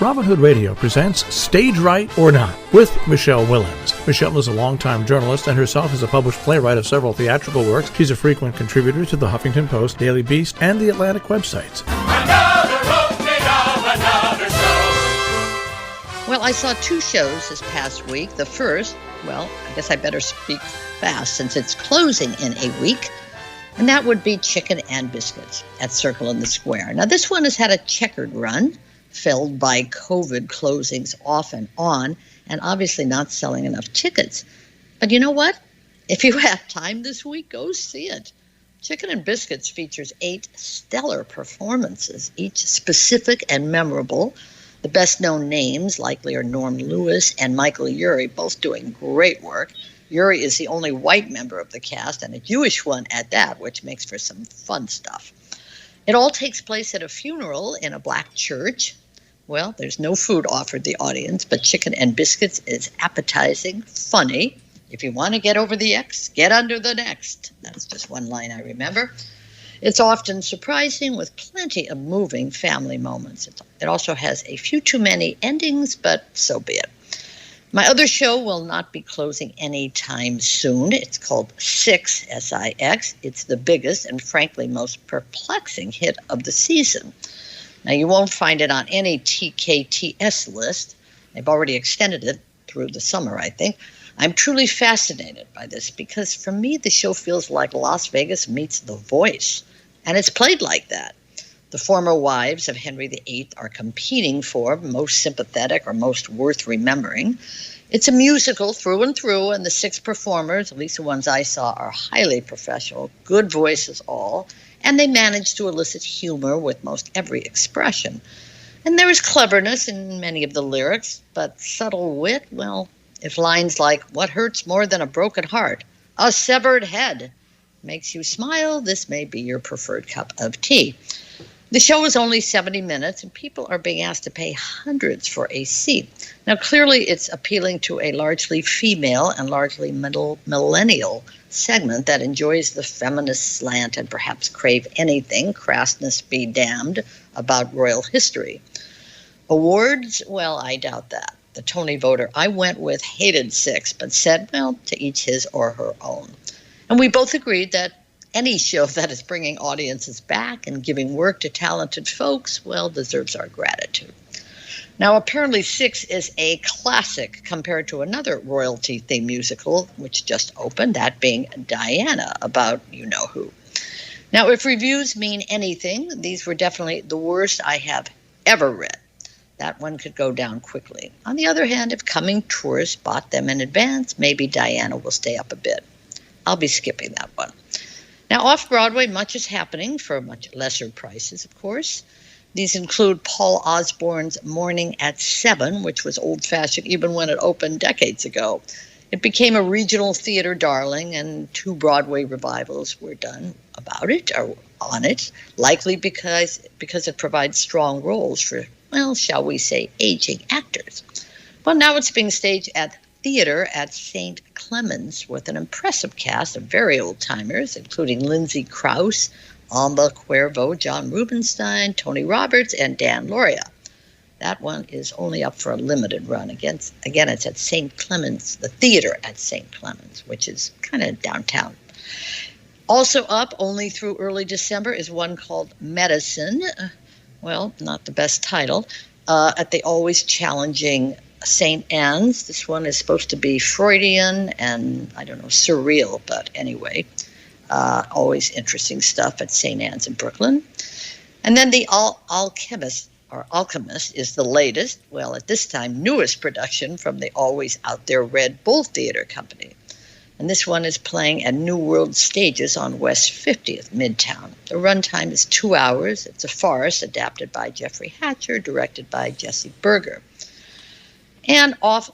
Robin Hood Radio presents Stage Right or Not with Michele Willens. Michele is a longtime journalist and herself is a published playwright of several theatrical works. She's a frequent contributor to the Huffington Post, Daily Beast, and the Atlantic websites. Another opening of another show. Well, I saw two shows this past week. The first, well, I guess I better speak fast since it's closing in a week. And that would be Chicken and Biscuits at Circle in the Square. Now, this one has had a checkered run, filled by COVID closings off and on, and obviously not selling enough tickets. But you know what? If you have time this week, go see it. Chicken and Biscuits features 8 stellar performances, each specific and memorable. The best-known names likely are Norm Lewis and Michael Urie, both doing great work. Urie is the only white member of the cast, and a Jewish one at that, which makes for some fun stuff. It all takes place at a funeral in a black church. Well, there's no food offered the audience, but Chicken and Biscuits is appetizing, funny. If you want to get over the X, get under the next. That's just one line I remember. It's often surprising with plenty of moving family moments. It also has a few too many endings, but so be it. My other show will not be closing anytime soon. It's called Six, S-I-X. It's the biggest and frankly most perplexing hit of the season. Now, you won't find it on any TKTS list. They've already extended it through the summer, I think. I'm truly fascinated by this because for me, the show feels like Las Vegas meets The Voice, and it's played like that. The former wives of Henry VIII are competing for most sympathetic or most worth remembering. It's a musical through and through, and the 6 performers, at least the ones I saw, are highly professional, good voices all, and they manage to elicit humor with most every expression. And there is cleverness in many of the lyrics, but subtle wit, well, if lines like, "What hurts more than a broken heart? A severed head," makes you smile, this may be your preferred cup of tea. The show is only 70 minutes, and people are being asked to pay hundreds for a seat. Now, clearly, it's appealing to a largely female and largely millennial segment that enjoys the feminist slant and perhaps crave anything, crassness be damned, about royal history. Awards? Well, I doubt that. The Tony voter I went with hated Six, but said, well, to each his or her own. And we both agreed that any show that is bringing audiences back and giving work to talented folks, well, deserves our gratitude. Now, apparently Six is a classic compared to another royalty-themed musical, which just opened, that being Diana, about you-know-who. Now, if reviews mean anything, these were definitely the worst I have ever read. That one could go down quickly. On the other hand, if coming tourists bought them in advance, maybe Diana will stay up a bit. I'll be skipping that one. Now, off-Broadway, much is happening for much lesser prices, of course. These include Paul Osborne's Morning at 7, which was old-fashioned even when it opened decades ago. It became a regional theater darling, and 2 Broadway revivals were done about it, or on it, likely because it provides strong roles for, well, shall we say, aging actors. Well, now it's being staged at Theater at St. Clemens with an impressive cast of very old-timers, including Lindsay Krause, Alma Cuervo, John Rubinstein, Tony Roberts, and Dan Lauria. That one is only up for a limited run. Again, it's at St. Clemens, the Theater at St. Clemens, which is kind of downtown. Also up, only through early December, is one called Medicine. Well, not the best title. At the always challenging St. Anne's. This one is supposed to be Freudian and, I don't know, surreal, but anyway, always interesting stuff at St. Anne's in Brooklyn. And then the Alchemist is the latest, well, at this time, newest production from the always out there Red Bull Theater Company. And this one is playing at New World Stages on West 50th, Midtown. The runtime is 2 hours. It's a farce adapted by Jeffrey Hatcher, directed by Jesse Berger. And off.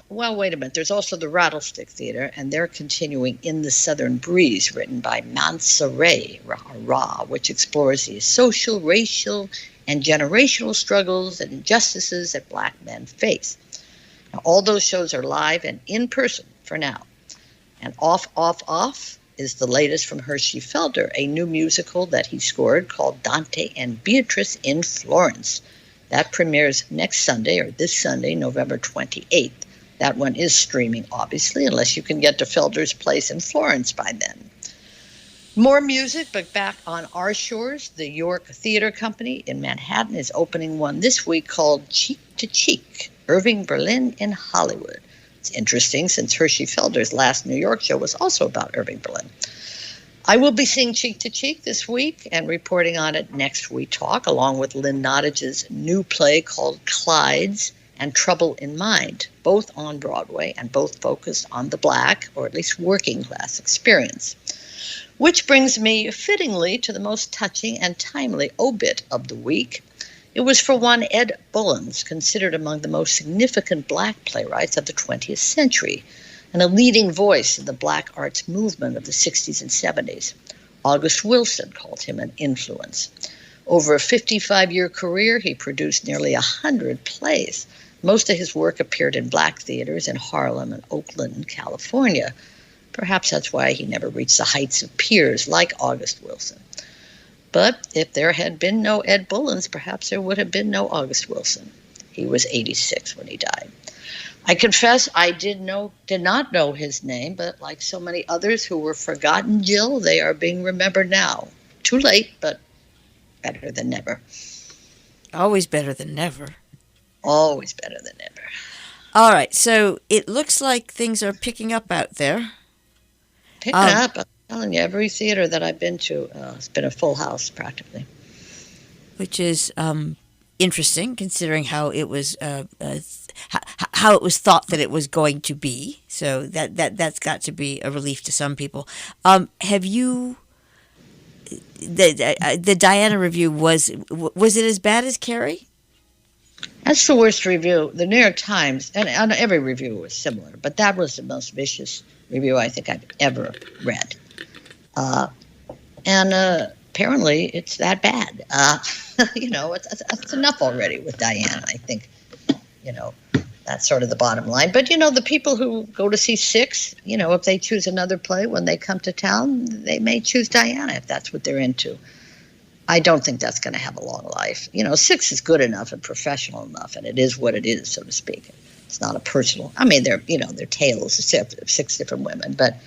Well, wait a minute. There's also the Rattlestick Theater, and they're continuing In the Southern Breeze, written by Mansa Ra, which explores the social, racial, and generational struggles and injustices that Black men face. Now, all those shows are live and in person for now. And Off is the latest from Hershey Felder, a new musical that he scored called Dante and Beatrice in Florence. That premieres next Sunday, or this Sunday, November 28th. That one is streaming, obviously, unless you can get to Felder's Place in Florence by then. More music, but back on our shores, the York Theater Company in Manhattan is opening one this week called Cheek to Cheek, Irving Berlin in Hollywood. It's interesting since Hershey Felder's last New York show was also about Irving Berlin. I will be seeing Cheek to Cheek this week and reporting on it next We Talk, along with Lynn Nottage's new play called Clydes and Trouble in Mind, both on Broadway and both focused on the Black, or at least working class, experience. Which brings me fittingly to the most touching and timely obit of the week. It was for one Ed Bullins, considered among the most significant Black playwrights of the 20th century, and a leading voice in the Black arts movement of the 60s and 70s. August Wilson called him an influence. Over a 55-year career, he produced nearly 100 plays. Most of his work appeared in Black theaters in Harlem and Oakland and California. Perhaps that's why he never reached the heights of peers like August Wilson. But if there had been no Ed Bullins, perhaps there would have been no August Wilson. He was 86 when he died. I confess I did not know his name, but like so many others who were forgotten, Jill, they are being remembered now. Too late, but better than never. Always better than never. Always better than never. All right, so it looks like things are picking up out there. Picking up. I'm telling you, every theater that I've been to, it's been a full house practically. Which is interesting, considering how it was how it was thought that it was going to be. So that's got to be a relief to some people. Have you? The Diana review was it as bad as Carrie? That's the worst review. The New York Times, and every review was similar, but that was the most vicious review I think I've ever read. And apparently it's that bad. It's enough already with Diana, I think. That's sort of the bottom line. But, the people who go to see Six, if they choose another play when they come to town, they may choose Diana if that's what they're into. I don't think that's going to have a long life. Six is good enough and professional enough, and it is what it is, so to speak. It's not a personal. I mean, they're tales of six different women, but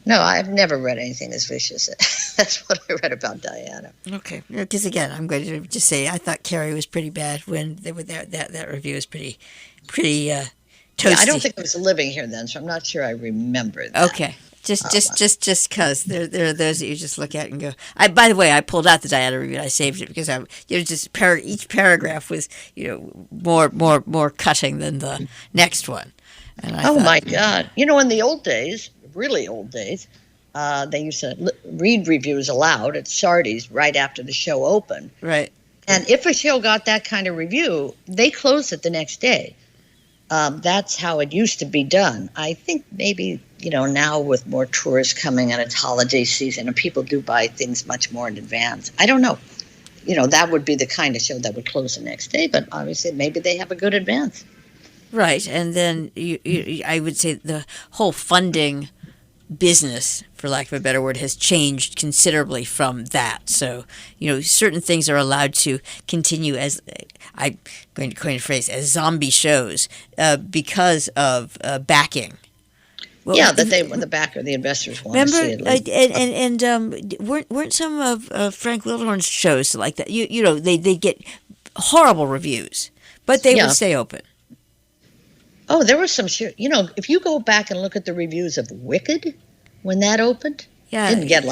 no, I've never read anything as vicious. That's what I read about Diana. Okay, because again, I'm going to just say I thought Carrie was pretty bad when they were there. That review was pretty toasty. Yeah, I don't think I was living here then, so I'm not sure I remember that. Okay. Just because there are those that you just look at and go. By the way, I pulled out the Diana review. I saved it because each paragraph was more cutting than the next one. And I thought, my God! In the old days, really old days, they used to read reviews aloud at Sardi's right after the show opened. Right. And if a show got that kind of review, they closed it the next day. That's how it used to be done. I think maybe, now with more tourists coming and it's holiday season and people do buy things much more in advance. I don't know. That would be the kind of show that would close the next day, but obviously maybe they have a good advance. Right. And then I would say the whole funding business, for lack of a better word, has changed considerably from that. So, certain things are allowed to continue as, I'm going to coin a phrase, as zombie shows because of backing. Well, yeah, that the investors want to see it. Remember, weren't some of Frank Lildhorn's shows like that? They get horrible reviews, but they would stay open. Oh, there was some if you go back and look at the reviews of Wicked when that opened, it didn't get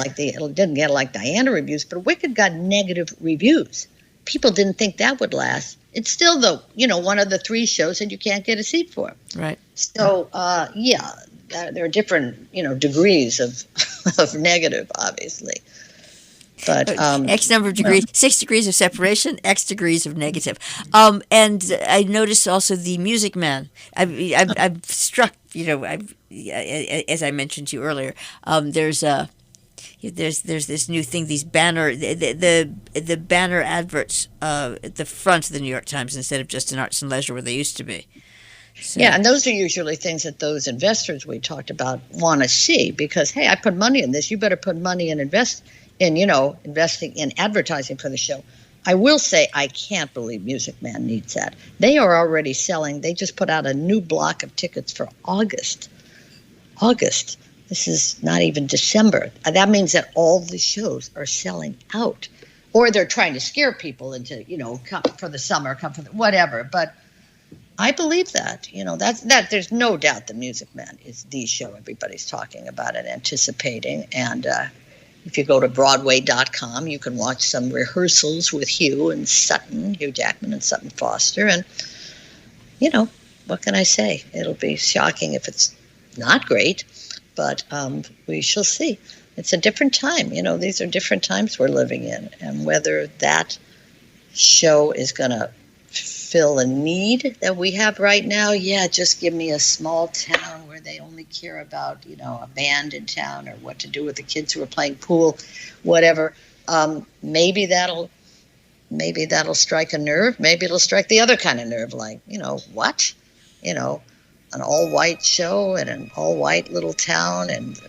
like Diana reviews, but Wicked got negative reviews. People didn't think that would last. It's still one of the 3 shows that you can't get a seat for. Right. So there are different degrees of negative, obviously. But X number of degrees, 6 degrees of separation, X degrees of negative. And I noticed also the Music Man. I've struck, as I mentioned to you earlier. There's this new thing. These banner, the banner adverts at the front of the New York Times instead of just in Arts and Leisure where they used to be. So. Yeah, and those are usually things that those investors we talked about want to see because, hey, I put money in this. You better put money in investing in advertising for the show. I will say I can't believe Music Man needs that. They are already selling. They just put out a new block of tickets for August. August. This is not even December. That means that all the shows are selling out. Or they're trying to scare people into, come for the summer, come for the whatever. But I believe that. That there's no doubt the Music Man is the show everybody's talking about and anticipating. And if you go to Broadway.com, you can watch some rehearsals with Hugh Jackman and Sutton Foster. And, what can I say? It'll be shocking if it's not great, but we shall see. It's a different time. These are different times we're living in. And whether that show is going to fill a need that we have right now, just give me a small town where they only care about, a band in town or what to do with the kids who are playing pool, whatever. Maybe that'll strike a nerve. Maybe it'll strike the other kind of nerve, like, what? An all-white show in an all-white little town,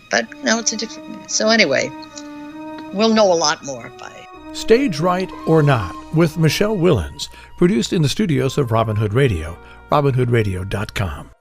but it's a different. So anyway, we'll know a lot more by. Stage Right or Not with Michele Willens, produced in the studios of Robin Hood Radio, robinhoodradio.com.